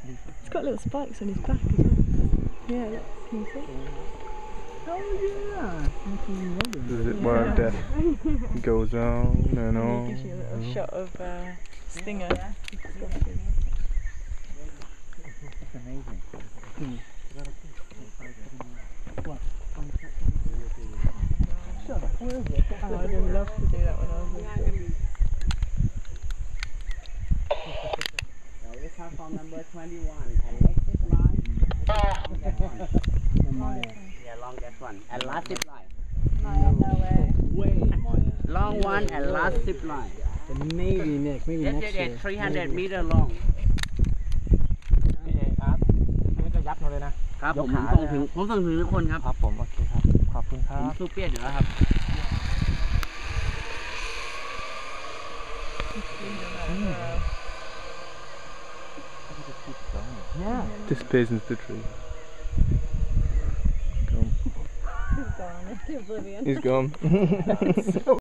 It's got little spikes on his back as well. Yeah, look, can you see? Oh yeah! This is where death goes on and And on. he gives you a little shot of stinger. That's amazing. Oh, I'd have loved to do that when I was little. We come from number 21 and next zip line. Yeah, longest one. And last zip line. Long one and last zip line. Maybe next year. It's 300 meter long. นี่ก็ยับเราเลยนะครับ ผมส่งถึงทุกคนครับ ครับผมโอเคครับขอบคุณครั ผม บ สู้เปี้ยอยู่แล้วครับ Yeah. This person's the tree. He's gone. He's gone. He's gone.